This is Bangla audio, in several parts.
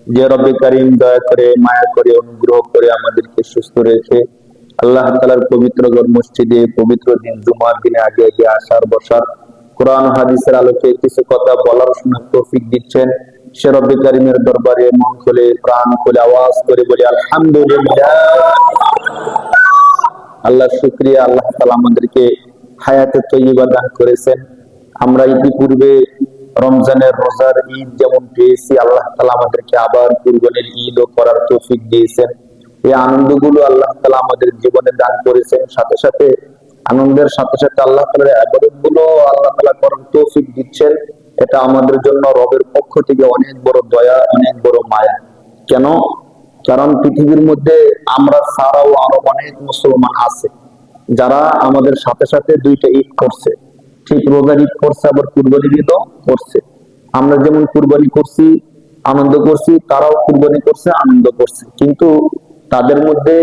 যে রব্বে কারীম দয়া করে মায়া করে অনুগ্রহ করে আমাদেরকে সুস্থ রেখে আল্লাহ তাআলার পবিত্র ঘর মসজিদে পবিত্র দিন জুমার দিনে আগে আগে আসার বসার, কোরআন হাদিসের আলোকে কিছু কথা বলার শোনার তৌফিক দিচ্ছেন। সে রব্বে কারীমের দরবারে মন খুলে প্রাণ খুলে আওয়াজ করে বলি আলহামদুলিল্লাহ। আল্লাহ শুকরিয়া, আল্লাহ তাআলা আমাদেরকে হায়াতে তৈয়বা দান করেছেন। আমরা ইতিপূর্বে রমজানের রোজার ঈদ যেমন পেয়েছি, আল্লাহ তাআলা আমাদেরকে আবার কুরবানির ঈদও করার তৌফিক দিয়েছেন। এই আনন্দগুলো আল্লাহ তাআলা আমাদের জীবনে দান করেছেন। সাথে সাথে আনন্দের সাথে সাথে আল্লাহ তাআলার ইবাদতগুলো আল্লাহ তাআলা করার তৌফিক দিচ্ছেন। এটা আমাদের জন্য রবের পক্ষ থেকে অনেক বড় দয়া, অনেক বড় মায়া। কেন? কারণ পৃথিবীর মধ্যে আমরা ছাড়াও আরো অনেক মুসলমান আছে যারা আমাদের সাথে সাথে দুইটা ঈদ করছে। ঠিক রোজার ঈদ করছে, আবার কুরবানির ঈদও করছে। আমরা যেমন কুরবানি করছি, আনন্দ করছি, তারাও কুরবানি করছে, আনন্দ করছে। কিন্তু তাদের মধ্যে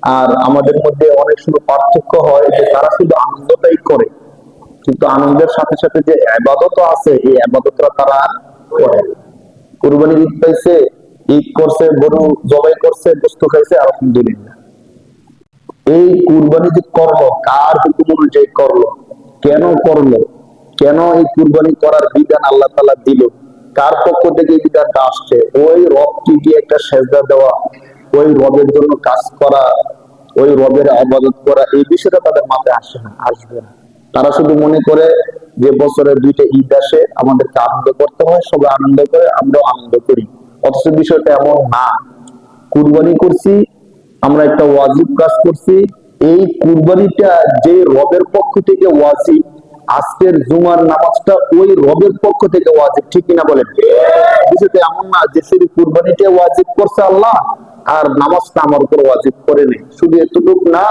আর আমাদের মধ্যে অনেক সময় পার্থক্য হয় যে তারা শুধু আনন্দটাই করে, কিন্তু আনন্দের সাথে সাথে যে ইবাদত আছে এই ইবাদতটা তারা করে। কুরবানির ঈদ পাইছে, ঈদ করছে, গরু জবাই করছে, গোশত খাইছে, আলহামদুলিল্লাহ। এই কুরবানি যে করলো, কার হুকুম অনুযায়ী করলো, কেন করলো, কেন এই কুরবানি করার বিধান আল্লাহ তাআলা দিল, কার পক্ষ থেকে এই বিধানটা আসছে, ওই রবকে গিয়ে একটা সেজদা দেওয়া, ওই রবের জন্য কাজ করা, ওই রবের ইবাদত করা, এই বিষয়টা তাদের মাথায় আসে না, আসবে না। তারা শুধু মনে করে যে বছরে দুইটা ঈদ আসে, আমাদেরকে আনন্দ করতে হয়, সবাই আনন্দ করে, আমরাও আনন্দ করি। অথচ বিষয়টা এমন না। কুরবানি করছি, আমরা একটা ওয়াজিব কাজ করছি। এই কুরবানিটা যে রবের পক্ষ থেকে ওয়াজিব, আজকের জুমার নামাজটা ওই রবের পক্ষ থেকে ওয়াজিব, ঠিক কিনা বলেন? বিষয়টা এমন না যে শুধু কুরবানিটা ওয়াজিব করছে আল্লাহ আর নামাজটা আমার উপর ওয়াজিব করে নেই। শুধু এতটুকু না,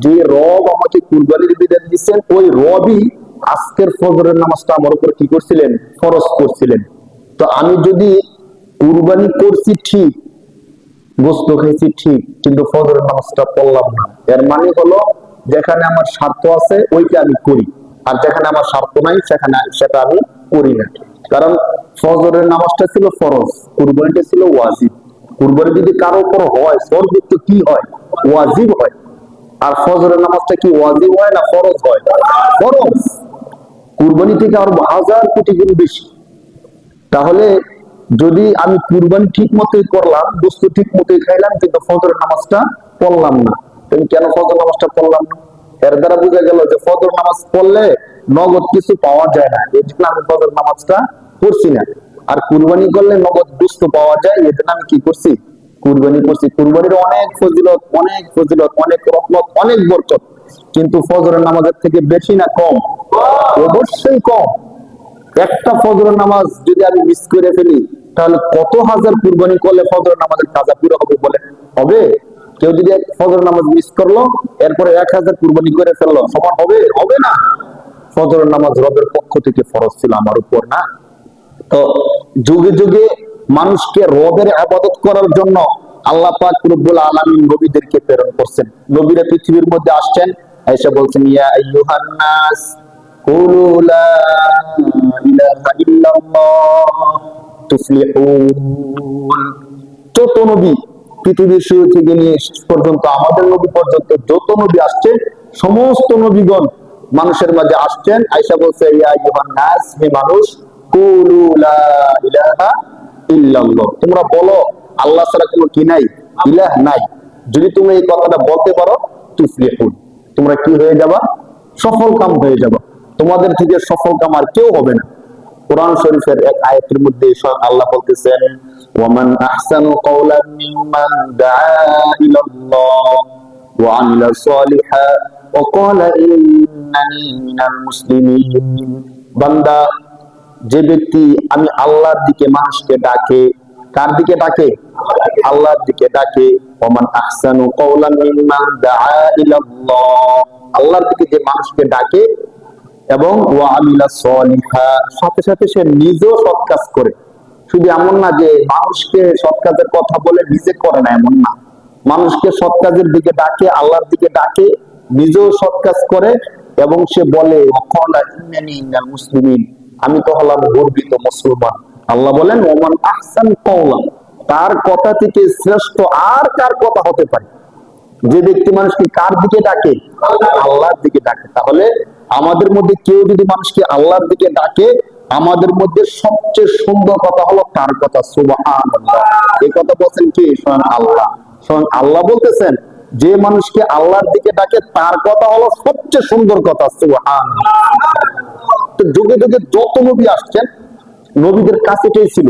যে রব আমাকে কুরবানির বিধান দিচ্ছেন ওই রবই আজকের ফজরের নামাজটা আমার উপর কি করছিলেন? ফরজ করছিলেন। তো আমি যদি কুরবানি করছি ঠিক, গোশত খাইছি ঠিক, কিন্তু ফজরের নামাজটা পড়লাম না, এর মানে হলো যেখানে আমার স্বার্থ আছে ওইটা আমি করি, আর যেখানে আমার স্বার্থ নাই সেখানে সেটা আমি করি না। কারণ ফজরের নামাজটা ছিল ফরজ, কুরবানিটা ছিল ওয়াজিব। কুরবানি যদি কারো উপর হয়, সর্বোচ্চ কি হয়? ওয়াজিব হয়। আর ফজরের নামাজটা কি ওয়াজিব হয় না ফরজ হয়? ফরজ। কুরবানি থেকে আরো হাজার কোটি গুণ বেশি। তাহলে যদি আমি কুরবানি ঠিক মতোই করলাম, বস্তু ঠিক মতোই খাইলাম, কিন্তু ফজরের নামাজটা পড়লাম না, তুমি কেন ফজর নামাজটা পড়লাম না? এর দ্বারা বোঝা গেল যে ফজর নামাজ পড়লে নগদ কিছু পাওয়া যায় না, এই জন্য আমি ফজর নামাজটা পড়ছি না। আর কুরবানি করলে নগদ বস্তু পাওয়া যায়, এই জন্য আমি কি করছি? কুরবানি করছি। কুরবানির অনেক ফজিলত, অনেক ফজিলত, অনেক রহমত, অনেক বরকত, কিন্তু ফজরের নামাজের থেকে বেশি না কম? অবশ্যই কম। একটা ফজরের নামাজ যদি আমি মিস করে ফেলি, তাহলে কত হাজার কুরবানি করলে ফজরের নামাজের কাজা পুরো হবে বলে? হবে? কেউ যদি ফজরের নামাজ মিস করলো, এরপরে 1000 কুরবানি করে ফেললো, সমান হবে? হবে না। ফজরের নামাজ রবের পক্ষ থেকে ফরজ ছিল আমার উপর, না? তো যুগে যুগে মানুষকে রবের ইবাদত করার জন্য আল্লাহ পাক রব্বুল আলামিন নবীদেরকে প্রেরণ করছেন। নবীরা পৃথিবীর মধ্যে আসছেন, এসে বলছেন ইয়া আইয়ুহান নাস কুলু লা ইলাহা ইল্লাল্লাহ তুফলিহুন। যত নবী পৃথিবীর শুরু থেকে নিয়ে শেষ পর্যন্ত, আমাদের নবী পর্যন্ত যত নবী আসছে, সমস্ত নবীগণ মানুষের মাঝে আসছেন, আয়েশা বলছে ইয়া আইয়ুহান নাস, হে মানুষ, কুলু লা ইলাহা ইল্লাল্লাহ, তোমরা বলো আল্লাহ ছাড়া কোনো কি নাই, ইলাহ নাই। যদি তুমি এই কথাটা বলতে পারো, তুফলিহুন, তোমরা কি হয়ে যাবা? সফল কাম হয়ে যাবা। তোমাদের থেকে সফল কাম আর কেউ হবে না। কোরআন শরীফের এক আয়াতের মধ্যে আল্লাহ বলতেছেন ওয়ামান আহসানু কাওলান মিম্মান দাআ ইলাল্লাহ ওয়া আমিলা সালিহা ওয়া ক্বালা ইন্নানি মিনাল মুসলিমিন। বান্দা, যে ব্যক্তি আমি আল্লাহর দিকে মানুষকে ডাকে, কার দিকে ডাকে? আল্লাহর দিকে ডাকে। ওমান আহসানু কাওলান মিম্মান দাআ ইলাল্লাহ, আল্লাহর দিকে যে মানুষকে ডাকে, এবং ওয়া আমিলা সালিহা, সাথে সাথে সে নিজেও সৎ কাজ করে। শুধু এমন না যে মানুষকে সৎ কাজের কথা বলে নিজে করে না, এমন না। মানুষকে সৎ কাজের দিকে ডাকে, আল্লাহর দিকে ডাকে, নিজেও সৎ কাজ করে, এবং সে বলে ওয়াকালা ইন্নানি মিনাল মুসলিমিন, আমি তো হলাম গর্বিত মুসলমান। আল্লাহ বলেন ওমান আহসান কাওলান, তার কথা থেকে শ্রেষ্ঠ আর কার কথা হতে পারে? যে ব্যক্তি মানুষকে কার দিকে ডাকে? আল্লাহর দিকে ডাকে। তাহলে আমাদের মধ্যে কেউ যদি মানুষকে আল্লাহর দিকে ডাকে, আমাদের মধ্যে সবচেয়ে সুন্দর কথা হলো তার কথা, সুবহানাল্লাহ। এই কথা বলছেন কি? স্বয়ং আল্লাহ। স্বয়ং আল্লাহ বলতেছেন যে মানুষকে আল্লাহর দিকে ডাকে তার কথা হলো সবচেয়ে সুন্দর কথা, সুবহানাল্লাহ। তো যুগে যুগে যত নবী আসছেন, নবীদের কাছে এটাই ছিল।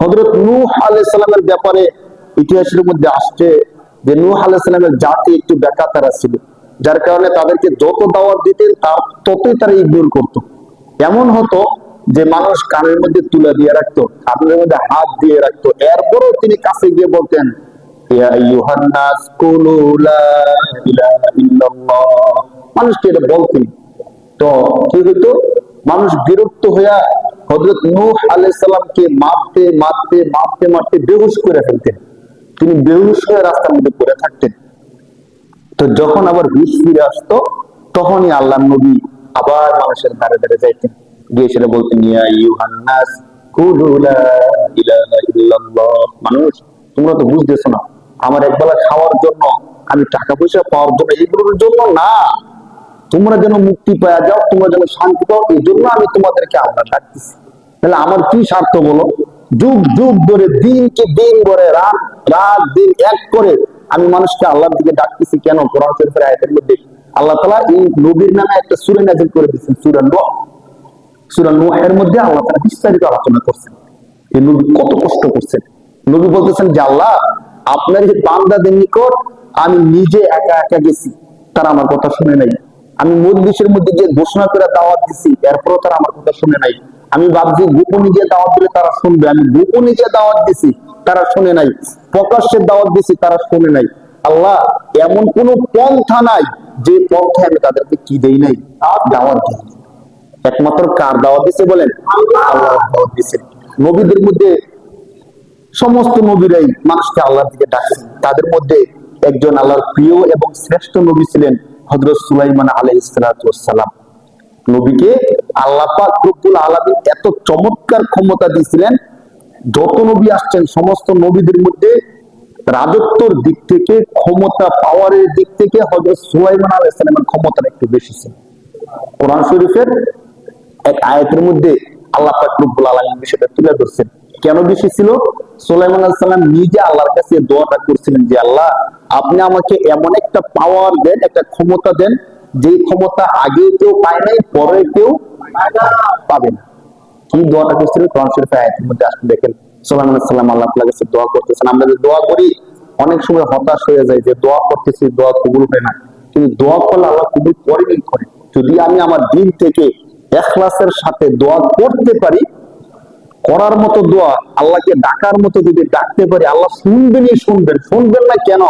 হযরত নূহ আলাইহিস সালামের ব্যাপারে ইতিহাসের মধ্যে আসছে যে নূহ আলাইহিস সালামের জাতি একটু বেকাতারা ছিল, যার কারণে তাদেরকে যত দাওয়াত দিতেন তার ততই তারা ইগনোর করত। এমন হতো যে মানুষ কানের মধ্যে তুলে দিয়ে রাখতো, কানের মধ্যে হাত দিয়ে রাখতো, এরপরও তিনি কাছে গিয়ে বলতেন, ইয়া আইয়ুহান নাস কুলু লা ইলাহা ইল্লাল্লাহ। মানুষকে এটা বলতেন। তো কি হইতো? মানুষ বিরক্ত হইয়া হযরত নূহ আলাইহিস সালামকে মারতে মারতে মারতে মারতে বেহুশ করে ফেলতেন। তিনি বেহুশ হয়ে রাস্তার মধ্যে পড়ে থাকতেন। তো যখন আবার হুঁশ ফিরে আসতো, তখনই আল্লাহর নবী আবার মানুষের ধারে ধারে যাইতেন, গিয়ে সেটা বলতেন, ইয়া আইয়ুহান নাস কুলু লা ইলাহা ইল্লাল্লাহ। মানুষ, তোমরা তো বুঝতেছো না, আমার একবেলা খাওয়ার জন্য, আমি টাকা পয়সা পাওয়ার জন্য, এগুলোর জন্য না, তোমরা যেন মুক্তি পাওয়া যাও, তোমরা যেন শান্তি পাও, এই জন্য আমি তোমাদেরকে আল্লাহ ডাকতেছি। তাহলে আমার কি স্বার্থ বলো? যুগ যুগ ধরে, দিনকে দিন ধরে, রাত রাত দিন এক করে আমি মানুষকে আল্লাহর দিকে ডাকতেছি কেন? কোরআন শরীফের আয়াতের মধ্যে আল্লাহ তাআলা এই নবীর নামে একটা সূরা নাযিল করে দিয়েছেন, সূরা নূহ। সূরা নূহের মধ্যে আল্লাহ তাআলা বিস্তারিত আলোচনা করছেন এই নবী কত কষ্ট করছেন। নবী বলতেছেন যে আল্লাহ, আপনার এই বান্দাদের নিকট আমি নিজে একা একা গেছি, তারা আমার কথা শুনে নাই। আমি মজলিসের মধ্যে গিয়ে ঘোষণা করে দাওয়াত দিছি, এরপরও তারা আমার কথা শুনে নাই। আমি ভাবছি গোপনে গিয়ে দাওয়াত দিলে তারা শুনবে, আমি গোপনে গিয়ে দাওয়াত দিছি, তারা শুনে নাই। প্রকাশ্যে দাওয়াত দিছি, তারা শুনে নাই। আল্লাহ, এমন কোন পন্থা নাই যে পন্থায় আমি তাদেরকে কি দেই নাই? দাওয়াত দিই। একমাত্র কার দাওয়াত দিছে বলেন? আল্লাহর দাওয়াত দিছে। নবীদের মধ্যে সমস্ত নবীরাই মানুষকে আল্লাহর দিকে ডাকছেন। তাদের মধ্যে একজন আল্লাহর প্রিয় এবং শ্রেষ্ঠ নবী ছিলেন হযরত সুলাইমান আলাইহিস সালাতু ওয়াস সালাম। নবীকে আল্লাহ পাক রব্বুল আলামিন এত চমৎকার ক্ষমতা দিয়েছিলেন, যত নবী আসছেন সমস্ত নবীদের মধ্যে রাজত্বর দিক থেকে, ক্ষমতা পাওয়ারের দিক থেকে হযরত সুলাইমান আলাইহিস সালামের ক্ষমতা একটু বেশি ছিল। কোরআন শরীফের এক আয়াতের মধ্যে আল্লাহ পাক রব্বুল আলামিন বিষয়টা তুলে ধরছেন। কেন বেশি ছিল? সুলাইমান আলাইহিস সালাম নিজে আল্লাহর কাছে দোয়াটা করছিলেন যে আল্লাহ, আপনি আমাকে এমন একটা পাওয়ার দেন, একটা ক্ষমতা দেন, যে ক্ষমতা আগে কেউ পায় নাই, পরে কেউ পাবে না। কি দোয়াটা করছিলেন? কোরআন শরীফের আয়াতের মধ্যে আসলে দেখেন, সুলাইমান আলাইহিস সালাম আল্লাহ তাআলার কাছে দোয়া করতেছেন। আমরা যে দোয়া করি অনেক সময় হতাশ হয়ে যায় যে দোয়া করতেছি, দোয়া কবুল হয় না। কিন্তু দোয়া করলে আল্লাহ কবুল করেনই করে। যদি আমি আমার দিন থেকে ইখলাসের সাথে দোয়া করতে পারি, করার মতো দোয়া, আল্লাহকে ডাকার মতো যদি ডাকতে পারি, আল্লাহ শুনবেনই শুনবেন। শুনবেন না কেন?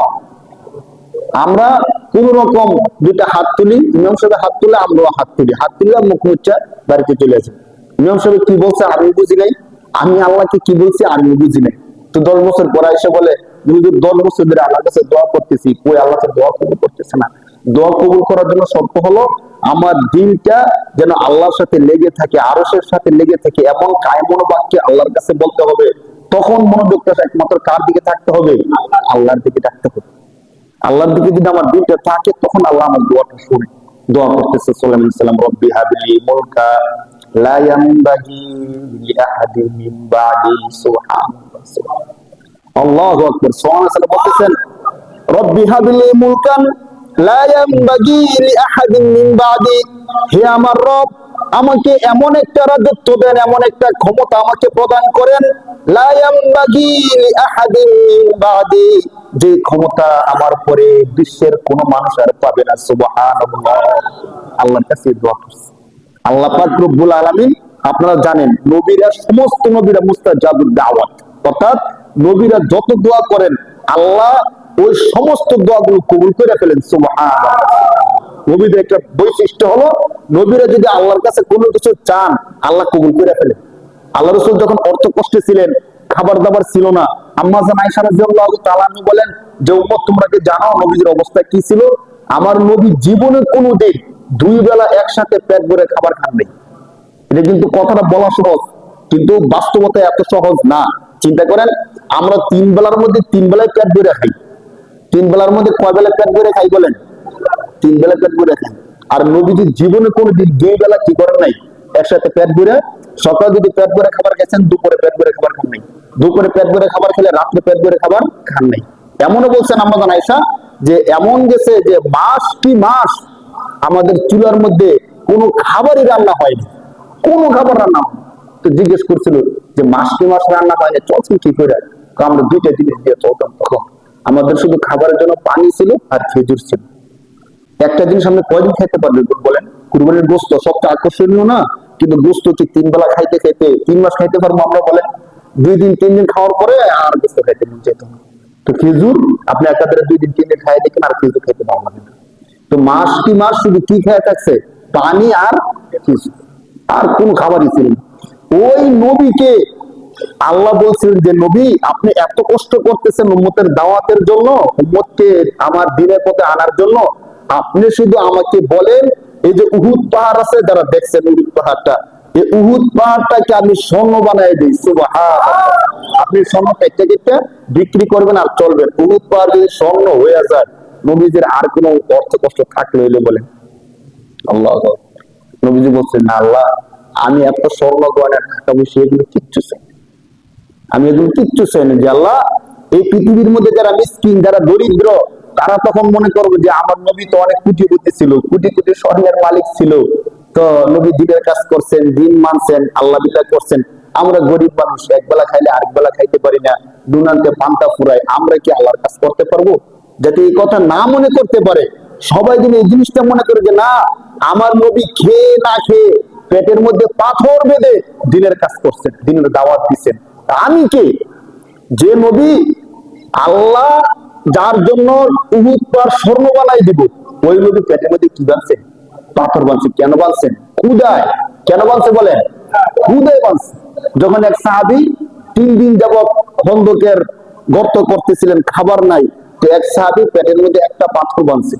আমরা কোন রকম দুইটা হাত তুলি, ইমাম সাহেব হাত তুলে আমরাও হাত তুলি, হাত তুললাম, মুখ মুচ্ছা বাড়িতে চলে আসি। ইমাম সাহেব কি বলছে আমি বুঝি নাই, আমি আল্লাহকে কি বলছি আমি বুঝি নাই। তো 10 বছর পরে এসে বলে 10 বছর ধরে আল্লাহর কাছে দোয়া করতেছি, কই আল্লাহকে দোয়া কবুল করতেছে না। দোয়া কবুল করার জন্য শর্ত হলো আমার দিনটা যেন আল্লাহর সাথে লেগে থাকে, আরশের সাথে লেগে থাকে, এমন কায়মন বাক্যে আল্লাহর কাছে বলতে হবে। তখন মনোযোগটা একমাত্র কার দিকে থাকতে হবে? আল্লাহর দিকে থাকতে হবে। আল্লাহর দিকে যদি আমার দিলটা থাকে, তখন আল্লাহ আমার দোয়াটা শুনে। দোয়া করতেছে সুলাইমান সালাম, রব্বি হাবলি মুলকা লা ইয়ানবাগি লিআহাদিন মিন বাদি, সুবহানাল্লাহ। আল্লাহু আকবার। সুবহানাল্লাহ বলতেছেন, রব্বি হাবলি মুলকান লা ইয়ানবাগি লিআহাদিন মিন বাদি, হে আমার রব, আমাকে এমন একটা রাজত্ব দেন, এমন একটা ক্ষমতা আমাকে প্রদান করেন, লা ইয়ানবাগি লিআহাদিন মিন বাদি, যে ক্ষমতা আমার পরে বিশ্বের কোন মানুষ আর পাবে না। সুবহানাল্লাহ। আল্লাহর কাছে দোয়া করছে। আল্লাহ পাক রব্বুল আলামিন, আপনারা জানেন নবীরা, সমস্ত নবীরা মুস্তাজাবুদ দাওয়াত, অর্থাৎ নবীরা যত দোয়া করেন আল্লাহ ওই সমস্ত দোয়াগুলো কবুল করে ফেলেন। সুবহানাল্লাহ। নবীদের একটা বৈশিষ্ট্য হলো, নবীরা যদি আল্লাহর কাছে কোনো কিছু চান, আল্লাহ কবুল করে ফেলেন। আল্লাহ রাসূল যখন অর্থ কষ্টে ছিলেন, খাবার দাবার ছিল না, আম্মা জান আয়েশা রাদিয়াল্লাহু তাআলা বলেন যে উম্মত, তোমরা কি জানো নবীর অবস্থা কি ছিল? আমার নবী জীবনে কোনোদিন 2 বেলা একসাথে পেট ভরে খাবার খান নাই। এটা কিন্তু কথাটা বলা সহজ, কিন্তু বাস্তবতা এত সহজ না। চিন্তা করেন, আমরা 3 বেলার মধ্যে 3 বেলায় পেট ভরে খাই। 3 বেলার মধ্যে কয় বেলা পেট ভরে খাই বলেন? 3 বেলা পেট ভরে খাই। আর নবীজি জীবনে কোনোদিন 2 বেলা কি করেন নাই একসাথে পেট ভরে। সকালে যদি পেট ভরে খাবার খেয়েছেন, দুপুরে পেট ভরে খাবার খান নাই। দুপুরে পেট ভরে খাবার খেলে রাত্রে পেট ভরে খাবার খান নাই। এমনও বলছেন আম্মা জান আয়েশা যে এমন গেছে যে মাস কি মাস আমাদের চুলার মধ্যে কোনো খাবারই রান্না হয়নি, কোনো খাবার রান্না হয়নি। তো জিজ্ঞেস করছিল যে মাস কি মাস রান্না হয়নি, চলছেন কি করে? তো আমরা 2টা জিনিস দিয়ে চলতাম তখন। আমাদের শুধু খাবারের জন্য পানি ছিল আর খেজুর ছিল। একটা জিনিস আপনি কয়দিন খাইতে পারবেন বলেন? কুরবানির গোস্ত সবচেয়ে আকর্ষণীয় না, কিন্তু গোস্ত কি 3 বেলা খাইতে খাইতে 3 মাস খাইতে পারবো আমরা বলেন? 2 দিন 3 দিন খাওয়ার পরে আর গোস্ত খাইতে মন চাইতো না। তো খেজুর আপনি একাধারে 2 দিন 3 দিন খাই দেখেন, আর খেজুর খাইতে পারবেন না। তো মাস কি মাস শুধু কি খেয়ে থাকছে? পানি আর খেজুর, আর কোন খাবারই ছিল না। ওই নবীকে আল্লাহ বলছিলেন যে নবী আপনি এত কষ্ট করতেছেন উম্মতের দাওয়াতের জন্য, উম্মতকে আমার দ্বীনের পথে আনার জন্য, আপনি শুধু আমাকে বলেন এই যে উহুদ পাহাড় আছে, যারা দেখছেন উহুদ পাহাড়টা, এই উহুদ পাহাড়টাকে আমি স্বর্ণ বানাই দিই। সুবহানাল্লাহ। আপনি স্বর্ণ কেটে কেটে বিক্রি করবেন আর চলবেন। উহুদ পাহাড় যদি স্বর্ণ হয়ে যায়, নবীজির আর কোনো অর্থ কষ্ট থাকলে হইলে বলেন? আল্লাহ। নবীজি বলছেন না আল্লাহ আমি এত স্বর্ণ গয়না টাকা পয়সা এগুলো কিচ্ছু চাই, আমি এগুলো কিচ্ছু চাই না। যে আল্লাহ এই পৃথিবীর মধ্যে যারা মিসকিন, যারা দরিদ্র, তারা তখন মনে করবে যে আমার নবী তো অনেক কোটিপতি ছিল, কোটি কোটি স্বর্ণের মালিক ছিল, তো নবী দিনের কাজ করছেন, দিন মানছেন, আল্লাহ বিল্লাহ করছেন। আমরা গরিব মানুষ, একবেলা খাইলে আরেক বেলা খাইতে পারি না, দুনান্তে পান্তা ফুরাই, আমরা কি আল্লাহর কাজ করতে পারবো? যাতে এই কথা না মনে করতে পারে, সবাই যেন এই জিনিসটা মনে করে যে না, আমার নবী খেয়ে না খেয়ে পেটের মধ্যে পাথর বেঁধে দিনের কাজ করছেন, দিনের দাওয়াত দিচ্ছেন। আমি কে? যে নবী আল্লাহ যার জন্য উহুদ পাহাড় স্বর্ণ বানাই দিব, ওই নবী পেটের মধ্যে কি বানছেন? পাথর বানছে। কেন বানছেন? ক্ষুধায়। কেন বানছে বলেন? ক্ষুধায় বানছে। যখন এক সাহাবী 3 দিন যাবত খন্দকের গর্ত করতেছিলেন, খাবার নাই, তো এক সাহাবী পেটের মধ্যে একটা পাথর বানছে।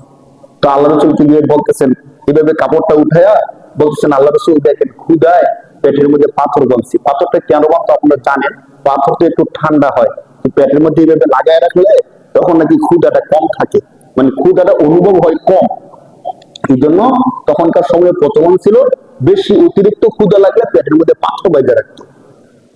তো আল্লাহ রাসূল কি বলতেছেন, এভাবে কাপড়টা উঠায়া বলতেছেন আল্লাহ রাসূল দেখেন ক্ষুধায় পেটের মধ্যে পাথর বানছি। পাথরটা কেন বানতো আপনারা জানেন? পাথর তো একটু ঠান্ডা হয়, পেটের মধ্যে এইভাবে লাগায় রাখলে তখন নাকি ক্ষুধাটা কম থাকে, মানে ক্ষুধাটা অনুভব হয় কম। এই জন্য তখনকার সময় প্রচলন ছিল বেশি অতিরিক্ত ক্ষুধা লাগলে পেটের মধ্যে পাথর বাইজা রাখতো।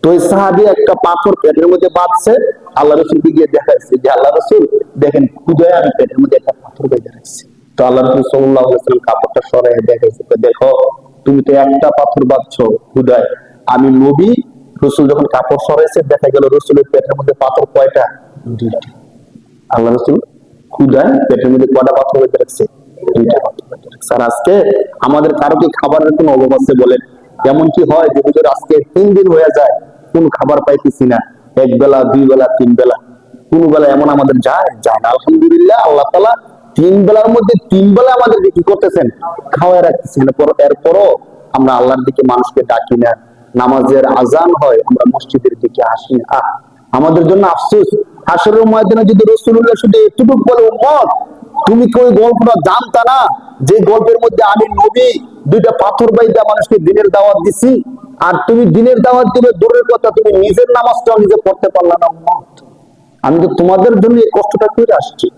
তো এই সাহাবী একটা পাথর পেটের মধ্যে বাঁধছে, আল্লাহ রাসূলকে গিয়ে দেখাইছে যে আল্লাহ রাসূল দেখেন ক্ষুধায় আমি পেটের মধ্যে একটা পাথর বাইজা রাখছি। তো আল্লাহ রাসূল সাল্লাল্লাহু আলাইহি ওয়াসাল্লাম কাপড়টা সরায় দেখাইছে, দেখো তুমি তো একটা পাথর বাঁধছো ক্ষুধায়, আমি নবী। রাসূল যখন কাপড় সরাইছে দেখা গেল রাসূলের পেটের মধ্যে পাথর কয়টা? 2টা। আল্লাহ রাসূল ক্ষুধায় পেটের মধ্যে কয়টা পাথর বেঁধে রাখছে? 2টা পাথর বেঁধে রাখছে। আর আজকে আমাদের কারো কি খাবারের কোনো অভাব আছে বলেন? এমন কি হয় যে হুজুর আজকে 3 দিন হয়ে যায় কোন খাবার পাইতেছি না, 1 বেলা 2 বেলা 3 বেলা, কোন বেলা এমন আমাদের যায় না। আলহামদুলিল্লাহ আল্লাহ তাআলা 3 বেলার মধ্যে 3 বেলা আমাদেরকে কি করতেছেন? খাওয়ায় রাখতেছেন। এরপরও আমরা আল্লাহর দিকে মানুষকে ডাকি না, নামাজের আজান হয় আমরা মসজিদের দিকে আসি না। আমাদের জন্য আফসোস, হাসরের ময়দানে যদি রাসূলুল্লাহ শুধু এতটুকু বলে উম্মত তুমি কি ওই গল্পটা জানতা না যে গল্পের মধ্যে আমি নবী 2টা পাথর বাইদা মানুষকে দিনের দাওয়াত দিছি, আর তুমি দিনের দাওয়াত দিবে দূরের কথা, তুমি নিজের নামাজটাও নিজে পড়তে পারলা না উম্মত। আমি তো তোমাদের জন্য এই কষ্টটা করে আসছি।